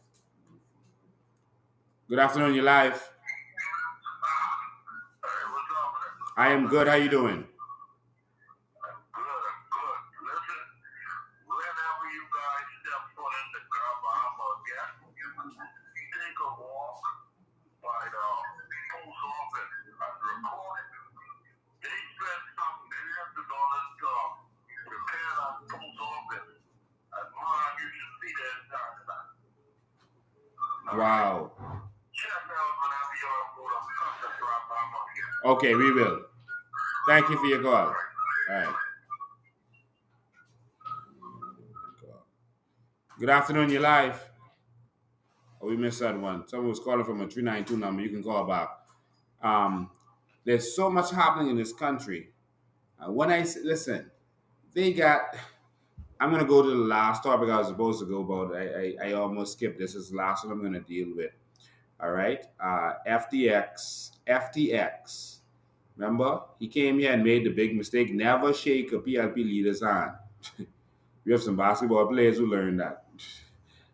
Good afternoon, you're live. I am good. How you doing? Wow. Okay, we will. Thank you for your call. All right. Good afternoon, you're live. Oh, we missed that one. Someone was calling from a 392 number. You can call back. There's so much happening in this country. When I listen, they got. I'm gonna go to the last topic I was supposed to go about. I almost skipped this. This is the last one I'm gonna deal with. All right. FTX. Remember, he came here and made the big mistake. Never shake a PLP leader's hand. We have some basketball players who learn that.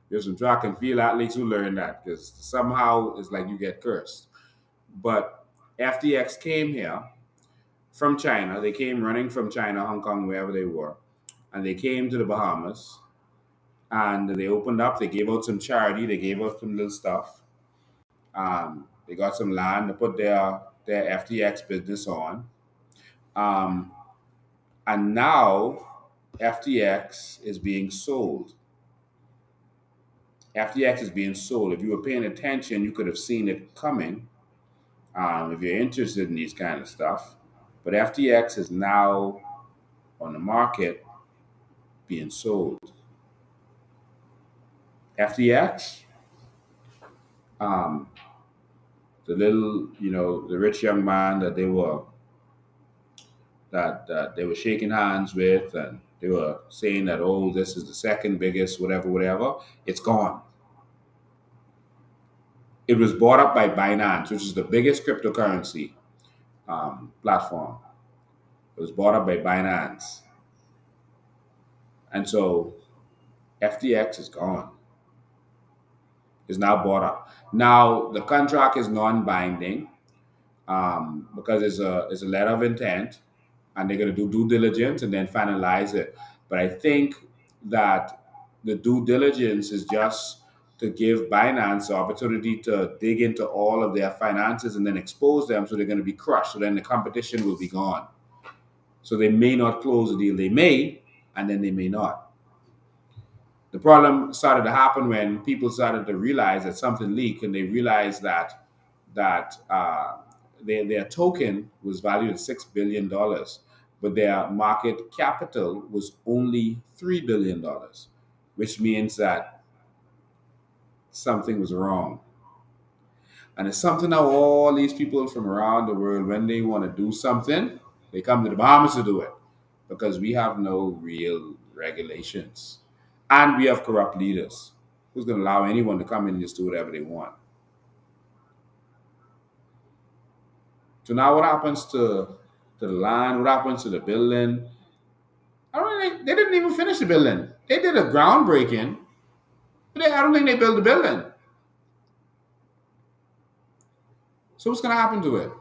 We have some track and field athletes who learn that because somehow it's like you get cursed. But FTX came here from China. They came running from China, Hong Kong, wherever they were. And they came to the Bahamas. And they opened up. They gave out some charity. They gave out some little stuff. They got some land to put their FTX business on. And now FTX is being sold. FTX is being sold. If you were paying attention, you could have seen it coming if you're interested in these kind of stuff. But FTX is now on the market being sold. FTX the little, the rich young man that they were shaking hands with, and they were saying that, oh, this is the second biggest, whatever, whatever. It's gone. It was bought up by Binance, which is the biggest cryptocurrency platform. It was bought up by Binance, and so FTX is gone. Is now bought up. Now the contract is non-binding because it's a letter of intent, and they're going to do due diligence and then finalize it. But I think that the due diligence is just to give Binance the opportunity to dig into all of their finances and then expose them, so they're going to be crushed. So then the competition will be gone. So they may not close the deal. They may, and then they may not. The problem started to happen when people started to realize that something leaked, and they realized that their token was valued at $6 billion, but their market capital was only $3 billion, which means that something was wrong. And it's something that all these people from around the world, when they want to do something, they come to the Bahamas to do it, because we have no real regulations. And we have corrupt leaders who's going to allow anyone to come in and just do whatever they want. So now what happens to the land? What happens to the building? They didn't even finish the building. They did a groundbreaking, but I don't think they built the building. So what's going to happen to it?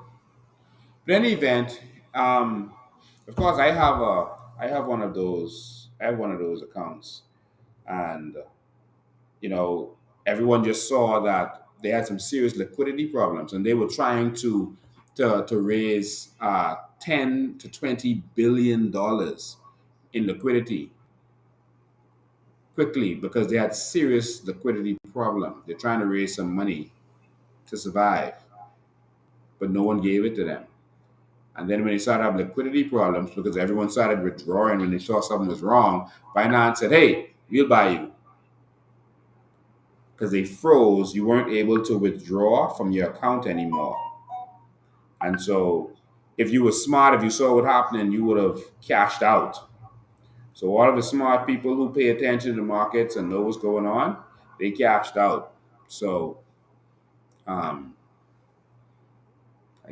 But in any event, of course, I have one of those accounts, and everyone just saw that they had some serious liquidity problems, and they were trying to raise $10 to $20 billion in liquidity quickly, because they had serious liquidity problem. They're trying to raise some money to survive, but no one gave it to them. And then when they started having liquidity problems, because everyone started withdrawing when they saw something was wrong, Binance said, hey, we'll buy you. Because they froze, you weren't able to withdraw from your account anymore. And so if you were smart, if you saw what happened, you would have cashed out. So all of the smart people who pay attention to the markets and know what's going on, they cashed out. So I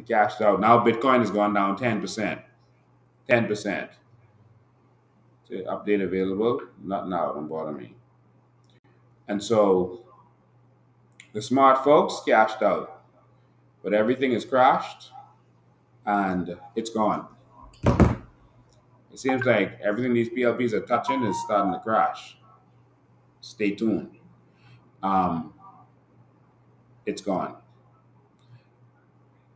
cashed out. Now Bitcoin has gone down 10%. 10%. So update available. Not now, don't bother me. And so the smart folks cashed out. But everything is crashed and it's gone. It seems like everything these PLPs are touching is starting to crash. Stay tuned. It's gone.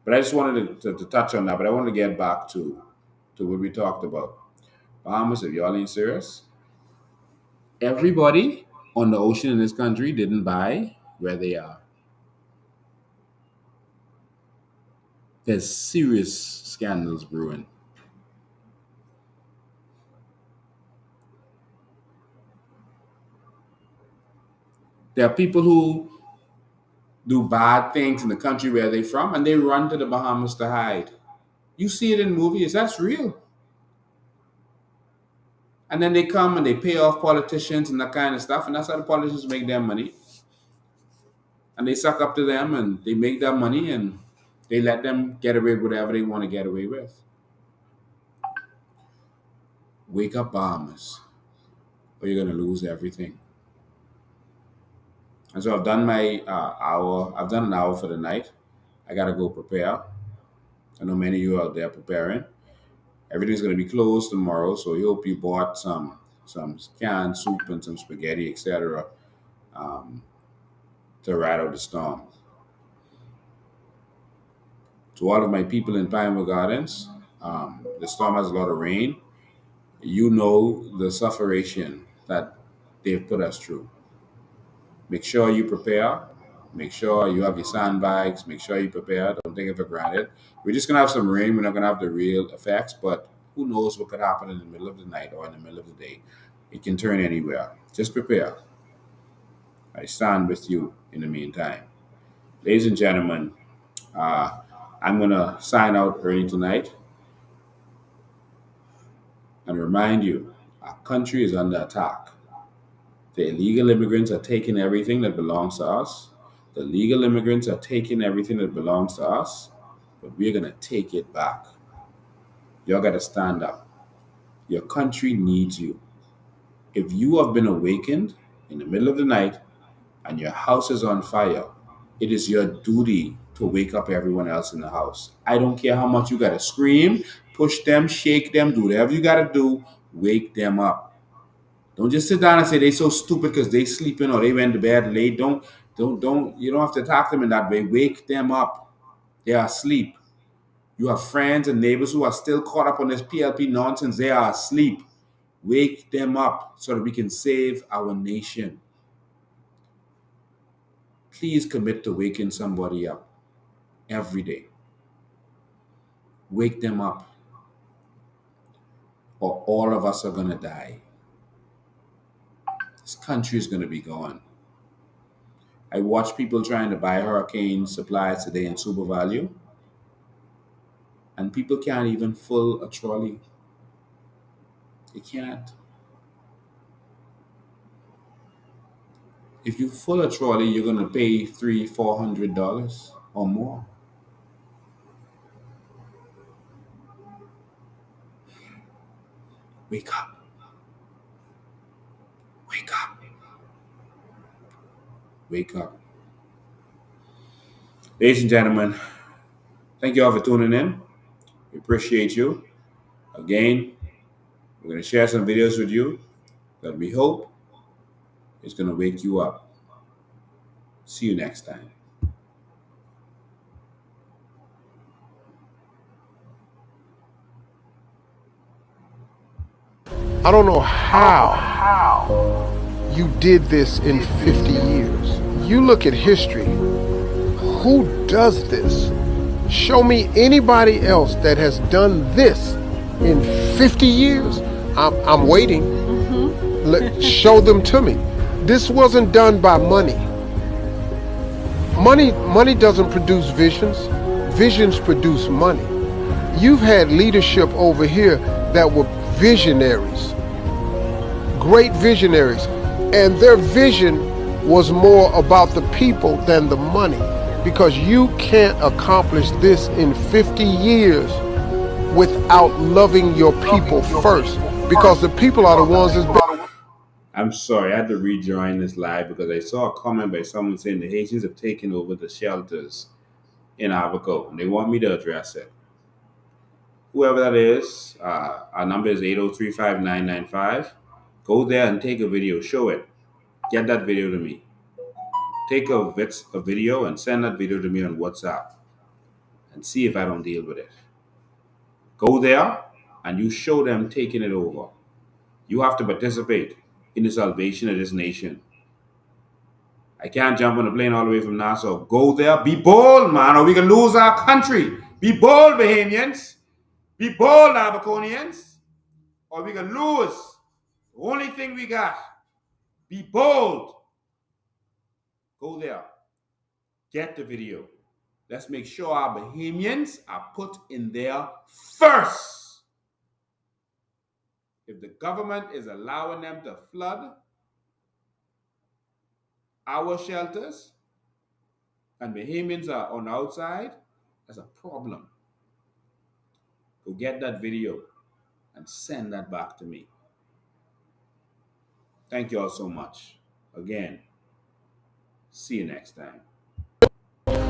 But I just wanted to touch on that, but I want to get back to what we talked about. Bahamas, if y'all ain't serious, everybody on the ocean in this country didn't buy where they are. There's serious scandals brewing. There are people who do bad things in the country where they're from, and they run to the Bahamas to hide. You see it in movies. That's real. And then they come and they pay off politicians and that kind of stuff, and that's how the politicians make their money. And they suck up to them, and they make their money, and they let them get away with whatever they want to get away with. Wake up, Bahamas, or you're going to lose everything. And so I've done my hour. I've done an hour for the night. I got to go prepare. I know many of you out there preparing. Everything's going to be closed tomorrow, so I hope you bought some canned soup and some spaghetti, etc., to ride out the storm. To all of my people in Pinewood Gardens, the storm has a lot of rain. You know the suffering that they've put us through. Make sure you prepare. Make sure you have your sandbags. Make sure you prepare. Don't take it for granted. We're just going to have some rain. We're not going to have the real effects, but who knows what could happen in the middle of the night or in the middle of the day. It can turn anywhere. Just prepare. I stand with you in the meantime. Ladies and gentlemen, I'm going to sign out early tonight and remind you our country is under attack. The illegal immigrants are taking everything that belongs to us. The legal immigrants are taking everything that belongs to us, but we're going to take it back. Y'all got to stand up. Your country needs you. If you have been awakened in the middle of the night and your house is on fire, it is your duty to wake up everyone else in the house. I don't care how much you got to scream, push them, shake them, do whatever you got to do, wake them up. Don't just sit down and say they so stupid because they sleeping or they went to bed late. You don't have to attack them in that way. Wake them up. They are asleep. You have friends and neighbors who are still caught up on this PLP nonsense. They are asleep. Wake them up so that we can save our nation. Please commit to waking somebody up every day. Wake them up, or all of us are going to die. This country is going to be gone. I watch people trying to buy hurricane supplies today in super value, and people can't even fill a trolley. They can't. If you fill a trolley, you're going to pay $300-400 or more. Wake up. Wake up. Wake up. Ladies and gentlemen, thank you all for tuning in. We appreciate you. Again, we're going to share some videos with you that we hope is going to wake you up. See you next time. I don't know how you did this in 50 years. You look at history. Who does this? Show me anybody else that has done this in 50 years. I'm waiting. Show them to me. This wasn't done by money. Money doesn't produce visions. Visions produce money. You've had leadership over here that were visionaries, great visionaries, and their vision was more about the people than the money, because you can't accomplish this in 50 years without loving your people first, because the people are the ones that's... I'm sorry, I had to rejoin this live because I saw a comment by someone saying the Haitians have taken over the shelters in Abaco, and they want me to address it. Whoever that is, our number is 8035995. Go there and take a video. Show it. Get that video to me. Take a video and send that video to me on WhatsApp and see if I don't deal with it. Go there and you show them taking it over. You have to participate in the salvation of this nation. I can't jump on a plane all the way from Nassau. Go there. Be bold, man, or we can lose our country. Be bold, Bahamians. Be bold, Abaconians, or we can lose. The only thing we got. Be bold. Go there. Get the video. Let's make sure our Bahamians are put in there first. If the government is allowing them to flood our shelters and Bahamians are on the outside, that's a problem. Go get that video and send that back to me. Thank you all so much. Again, see you next time.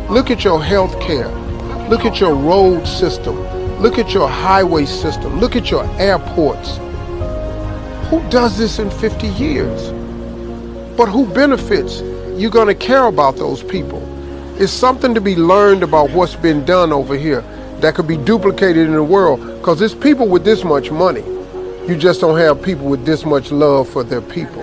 Look at your health care. Look at your road system. Look at your highway system. Look at your airports. Who does this in 50 years? But who benefits? You're going to care about those people. It's something to be learned about what's been done over here that could be duplicated in the world, because there's people with this much money. You just don't have people with this much love for their people.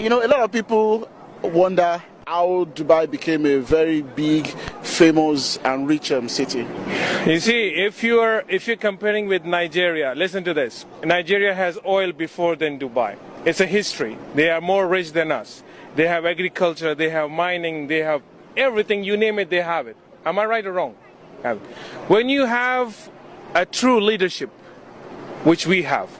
You know, a lot of people wonder how Dubai became a very big, famous and rich city. You see, if you're comparing with Nigeria, listen to this. Nigeria has oil before than Dubai. It's a history. They are more rich than us. They have agriculture, they have mining, they have everything, you name it, they have it. Am I right or wrong? When you have a true leadership, which we have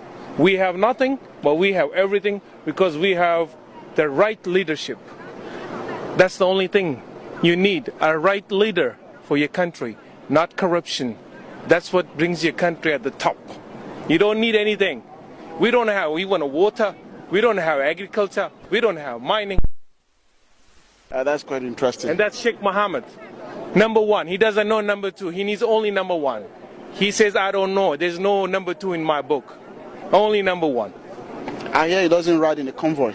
nothing, but we have everything because we have the right leadership. That's the only thing you need, a right leader for your country, not corruption. That's what brings your country at the top. You don't need anything. We want water, we don't have agriculture, we don't have mining. That's quite interesting. And that's Sheikh Mohammed. Number one, he doesn't know number two, he needs only number one. He says, I don't know, there's no number two in my book. Only number one. I hear he doesn't ride in a convoy.